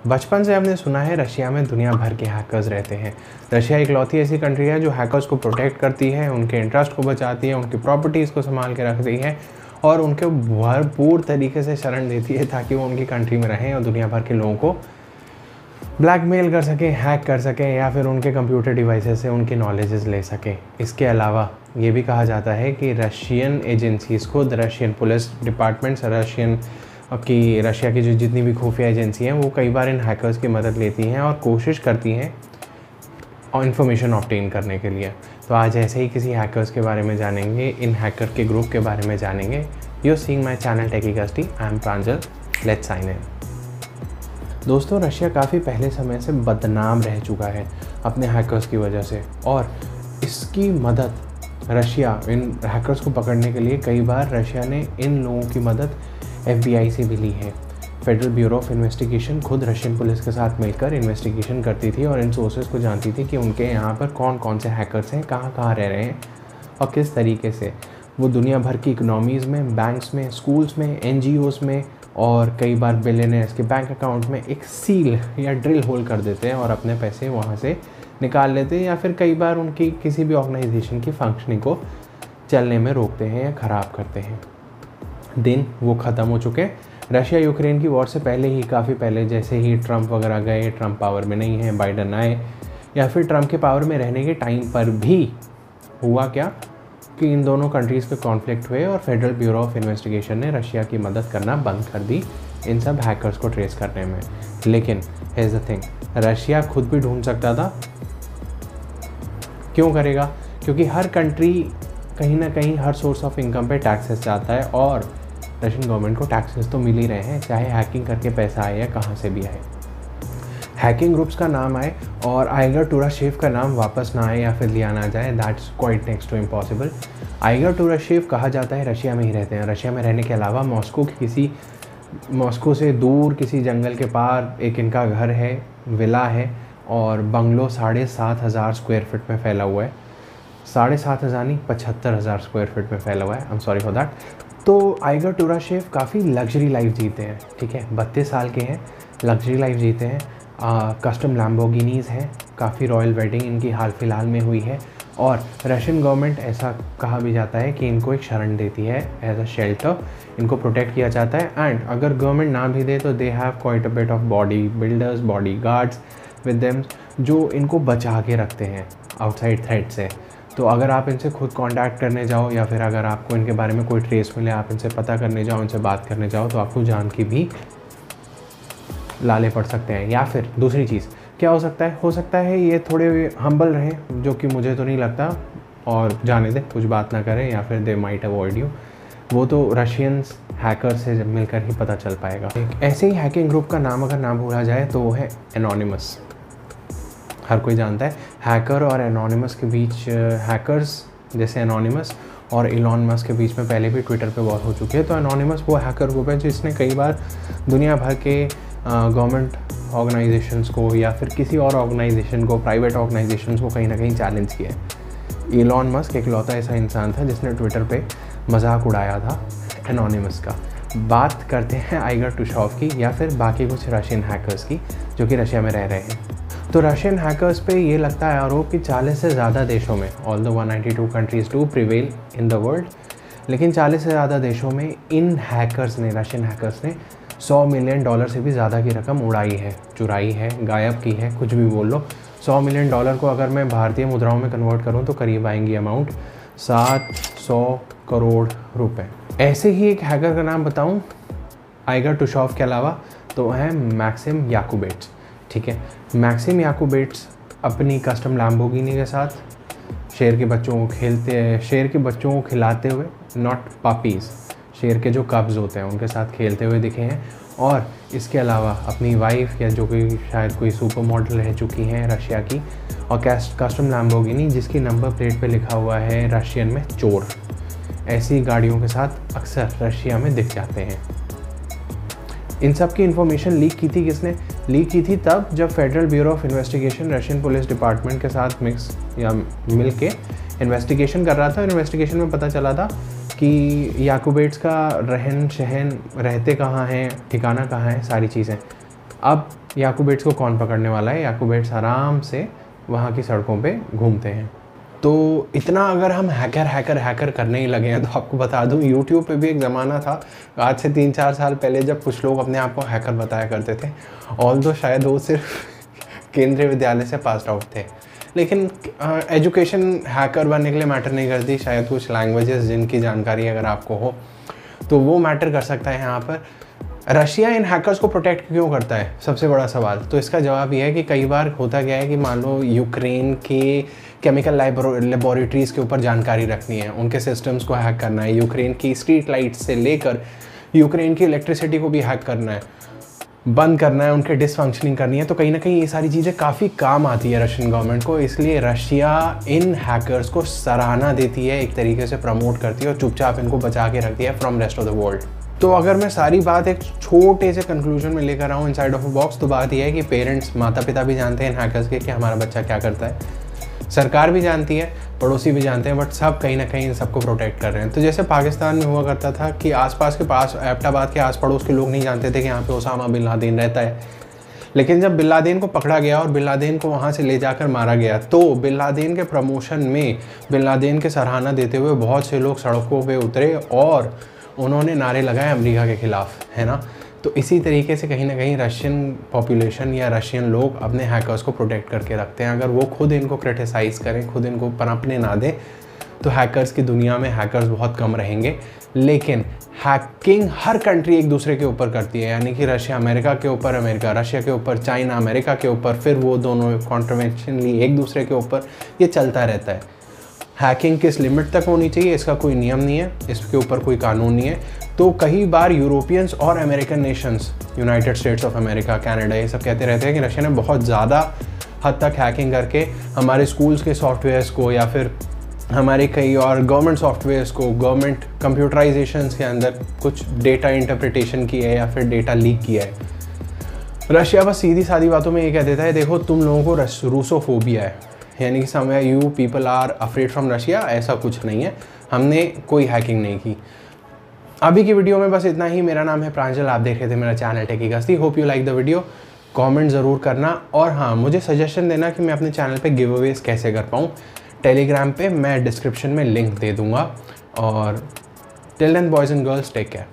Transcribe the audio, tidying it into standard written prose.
बचपन से हमने सुना है रशिया में दुनिया भर के हैकर्स रहते हैं। रशिया इकलौती ऐसी कंट्री है जो हैकर्स को प्रोटेक्ट करती है, उनके इंटरेस्ट को बचाती है, उनकी प्रॉपर्टीज़ को संभाल के रखती है और उनको भरपूर तरीके से शरण देती है ताकि वो उनकी कंट्री में रहें और दुनिया भर के लोगों को ब्लैकमेल कर सकें, हैक कर सकें या फिर उनके कंप्यूटर डिवाइसेस से उनकी नॉलेजेस ले सकें। इसके अलावा ये भी कहा जाता है कि रशियन एजेंसीज़ खुद, रशियन पुलिस डिपार्टमेंट्स, रशिया की जो जितनी भी खुफिया एजेंसी हैं वो कई बार इन हैकर्स की मदद लेती हैं और कोशिश करती हैं और इन्फॉर्मेशन ऑब्टेन करने के लिए। तो आज ऐसे ही किसी हैकर्स के बारे में जानेंगे, इन हैकर के ग्रुप के बारे में जानेंगे। You seeing my channel Techycasty, I am Pranjal, let's sign in. दोस्तों, रशिया काफ़ी पहले समय से बदनाम रह चुका है अपने हैकर्स की वजह से और इसकी मदद रशिया इन हैकर्स को पकड़ने के लिए कई बार रशिया ने इन लोगों की मदद FBI से भी ली है। फेडरल ब्यूरो ऑफ इन्वेस्टिगेशन खुद रशियन पुलिस के साथ मिलकर इन्वेस्टिगेशन करती थी और इन सोर्सेज को जानती थी कि उनके यहाँ पर कौन कौन से हैकर्स हैं, कहाँ कहाँ रह रहे हैं और किस तरीके से वो दुनिया भर की इकनॉमीज़ में, बैंक्स में, स्कूल्स में, NGOs में और कई बार बिलियनर्स के बैंक अकाउंट में एक सील या ड्रिल होल कर देते हैं और अपने पैसे वहाँ से निकाल लेते हैं या फिर कई बार उनकी किसी भी ऑर्गेनाइजेशन की फंक्शनिंग को चलने में रोकते हैं या ख़राब करते हैं। दिन वो ख़त्म हो चुके हैं। रशिया यूक्रेन की वॉर से पहले ही, काफ़ी पहले, जैसे ही ट्रंप वगैरह गए, ट्रंप पावर में नहीं है, बाइडन आए, या फिर ट्रंप के पावर में रहने के टाइम पर भी हुआ क्या कि इन दोनों कंट्रीज़ के कॉन्फ्लिक्ट हुए और फेडरल ब्यूरो ऑफ इन्वेस्टिगेशन ने रशिया की मदद करना बंद कर दी इन सब हैकर्स को ट्रेस करने में। लेकिन हियर्स द थिंग, रशिया खुद भी ढूंढ सकता था। क्यों करेगा? क्योंकि हर कंट्री कहीं ना कहीं हर सोर्स ऑफ इनकम पे टैक्सेस जाता है और रशियन गवर्नमेंट को टैक्सेस तो मिल ही रहे हैं, चाहे हैकिंग करके पैसा आए या कहाँ से भी आए। हैकिंग ग्रुप्स का नाम आए और आइगर टुराशेव का नाम वापस ना आए या फिर लिया ना जाए, that's quite next to impossible. Igor Turashev कहा जाता है रशिया में ही रहते हैं। रशिया में रहने के अलावा मॉस्को से दूर किसी जंगल के पार एक इनका घर है, विला है और बंगलो 7,500 स्क्वायर फीट में फैला हुआ है। 7,500 नहीं, 75,000 स्क्वायर फीट में फैला हुआ है। I am sorry for that. तो आइगर टुराशेव काफ़ी लग्जरी लाइफ जीते हैं, ठीक है, 32 साल के हैं, लग्जरी लाइफ जीते हैं। कस्टम लैम्बोर्गिनीज़ हैं, काफ़ी रॉयल वेडिंग इनकी हाल फिलहाल में हुई है और रशियन गवर्नमेंट, ऐसा कहा भी जाता है कि इनको एक शरण देती है एज अ शेल्टर, इनको प्रोटेक्ट किया जाता है। एंड अगर गवर्नमेंट ना भी दे तो they have quite a bit of body builders, body guards with them जो इनको बचा के रखते हैं आउटसाइड थ्रेट से। तो अगर आप इनसे खुद कांटेक्ट करने जाओ या फिर अगर आपको इनके बारे में कोई ट्रेस मिले, आप इनसे पता करने जाओ, इनसे बात करने जाओ, तो आपको जान की भी लाले पड़ सकते हैं। या फिर दूसरी चीज़ क्या हो सकता है ये थोड़े हम्बल रहें, जो कि मुझे तो नहीं लगता, और जाने दें, कुछ बात ना करें या फिर दे माइट अवॉइड यू। वो तो रशियंस हैकर से जब मिलकर ही पता चल पाएगा। ऐसे ही हैकिंग ग्रुप का नाम अगर ना भूला जाए तो वो है एनोनिमस। हर कोई जानता है हैकर और एनोनिमस के बीच, हैकर्स जैसे एनोनिमस और इलॉन मस्क के बीच में पहले भी ट्विटर पे वॉर हो चुकी है। तो एनोनिमस वो हैकर ग्रुप है जिसने कई बार दुनिया भर के गवर्नमेंट ऑर्गेनाइजेशंस को या फिर किसी और ऑर्गेनाइजेशन को, प्राइवेट ऑर्गेनाइजेशंस को कहीं ना कहीं चैलेंज किया है। इलॉन मस्क इकलौता ऐसा इंसान था जिसने ट्विटर पे मजाक उड़ाया था एनोनिमस का। बात करते हैं आइगर टुराशेव की या फिर बाकी कुछ रशियन हैकर्स की जो कि रशिया में रह रहे हैं। तो रशियन हैकर्स पे ये लगता है आरोप कि 40 से ज़्यादा देशों में, although 192 countries do prevail in the world, लेकिन 40 से ज़्यादा देशों में इन हैकर्स ने, रशियन हैकर्स ने $100 मिलियन से भी ज़्यादा की रकम उड़ाई है, चुराई है, गायब की है, कुछ भी बोल लो। $100 मिलियन को अगर मैं भारतीय मुद्राओं में कन्वर्ट करूँ तो करीब आएंगी अमाउंट 700 करोड़ रुपए। ऐसे ही एक हैकर का नाम बताऊँ आइगर टुराशेव के अलावा तो है मैक्सिम याकूबेट्स, ठीक है। मैक्सिम याकूबेट्स अपनी कस्टम लैम्बोर्गिनी के साथ शेर के बच्चों को खिलाते हुए, नॉट पपीज़, शेर के जो कब्ज़ होते हैं उनके साथ खेलते हुए दिखे हैं। और इसके अलावा अपनी वाइफ, या जो कि शायद कोई सुपर मॉडल रह चुकी हैं रशिया की, और कस्टम लैम्बोर्गिनी जिसकी नंबर प्लेट पे लिखा हुआ है रशियन में चोर, ऐसी गाड़ियों के साथ अक्सर रशिया में दिख जाते हैं। इन सब की इन्फॉर्मेशन लीक की थी किसने? लीक की थी तब जब federal bureau of investigation Russian police department के साथ मिल के इन्वेस्टिगेशन कर रहा था। इन्वेस्टिगेशन में पता चला था कि याकूबेट्स का रहन सहन, रहते कहाँ हैं, ठिकाना कहाँ है, सारी चीज़ें। अब याकूबेट्स को कौन पकड़ने वाला है, याकूबेट्स आराम से वहाँ की सड़कों पे घूमते हैं। तो इतना अगर हम हैकर करने ही लगे हैं, तो आपको बता दूं यूट्यूब पे भी एक ज़माना था आज से 3-4 साल पहले, जब कुछ लोग अपने आप को हैकर बताया करते थे। ऑल्दो शायद वो सिर्फ केंद्रीय विद्यालय से पास आउट थे, लेकिन एजुकेशन हैकर बनने के लिए मैटर नहीं करती। शायद कुछ लैंग्वेजेस जिनकी जानकारी अगर आपको हो तो वो मैटर कर सकता है यहाँ पर। रशिया इन हैकर्स को प्रोटेक्ट क्यों करता है, सबसे बड़ा सवाल। तो इसका जवाब ये है कि कई बार होता गया है कि मान लो यूक्रेन के केमिकल लेबोरेटरीज़ के ऊपर जानकारी रखनी है, उनके सिस्टम्स को हैक करना है, यूक्रेन की स्ट्रीट लाइट्स से लेकर यूक्रेन की इलेक्ट्रिसिटी को भी हैक करना है, बंद करना है, उनके डिसफंक्शनिंग करनी है। तो कहीं ना कहीं ये सारी चीज़ें काफ़ी काम आती है रशियन गवर्नमेंट को, इसलिए रशिया इन हैकर्स को सराहना देती है, एक तरीके से प्रमोट करती है और चुपचाप इनको बचा के रखती है from rest of the world. तो अगर मैं सारी बात एक छोटे से कंक्लूजन में लेकर आऊँ इनसाइड ऑफ अ बॉक्स, तो बात यह है कि पेरेंट्स, माता पिता भी जानते हैं हैकर्स के कि हमारा बच्चा क्या करता है, सरकार भी जानती है, पड़ोसी भी जानते हैं, बट सब कहीं ना कहीं इन सबको प्रोटेक्ट कर रहे हैं। तो जैसे पाकिस्तान में हुआ करता था कि आसपास के पास एबटाबाद के आस पड़ोस के लोग नहीं जानते थे कि यहाँ पे ओसामा बिन लादेन रहता है, लेकिन जब बिन लादेन को पकड़ा गया और बिन लादेन को वहाँ से ले जाकर मारा गया, तो बिन लादेन के प्रमोशन में बिन लादेन के सराहना देते हुए बहुत से लोग सड़कों पर उतरे और उन्होंने नारे लगाए अमेरिका के ख़िलाफ़, है ना। तो इसी तरीके से कहीं ना कहीं रशियन पॉपुलेशन या रशियन लोग अपने हैकर्स को प्रोटेक्ट करके रखते हैं। अगर वो खुद इनको क्रिटिसाइज़ करें, खुद इनको पनपने ना दें, तो हैकर्स की दुनिया में हैकर्स बहुत कम रहेंगे। लेकिन हैकिंग हर कंट्री एक दूसरे के ऊपर करती है, यानी कि रशिया अमेरिका के ऊपर, अमेरिका रशिया के ऊपर, चाइना अमेरिका के ऊपर, फिर वो दोनों कॉन्ट्रोवर्शियली एक दूसरे के ऊपर, ये चलता रहता है। हैकिंग किस लिमिट तक होनी चाहिए इसका कोई नियम नहीं है, इसके ऊपर कोई कानून नहीं है। तो कई बार यूरोपियंस और American Nations, United states of America, Canada, ये सब कहते रहते हैं कि रशिया ने बहुत ज़्यादा हद तक हैकिंग करके हमारे स्कूल्स के सॉफ्टवेयर्स को या फिर हमारे कई और गवर्नमेंट सॉफ्टवेयर्स को, गवर्नमेंट कंप्यूटराइजेशन के अंदर कुछ डेटा इंटरप्रिटेशन की है या फिर डेटा लीक किया है। रशिया बस सीधी सादी बातों में ये कह देता है, देखो तुम लोगों को रूसोफोबिया है, यानी कि somewhere you people are afraid from Russia, ऐसा कुछ नहीं है, हमने कोई हैकिंग नहीं की। अभी की वीडियो में बस इतना ही। मेरा नाम है प्रांजल, आप देख रहे थे मेरा चैनल टेकी गस्ती। Hope you like the video, comment ज़रूर करना और हाँ, मुझे सजेशन देना कि मैं अपने चैनल पे गिव अवेज कैसे कर पाऊँ। टेलीग्राम पे मैं डिस्क्रिप्शन में लिंक दे दूँगा। और till then boys and girls, take care.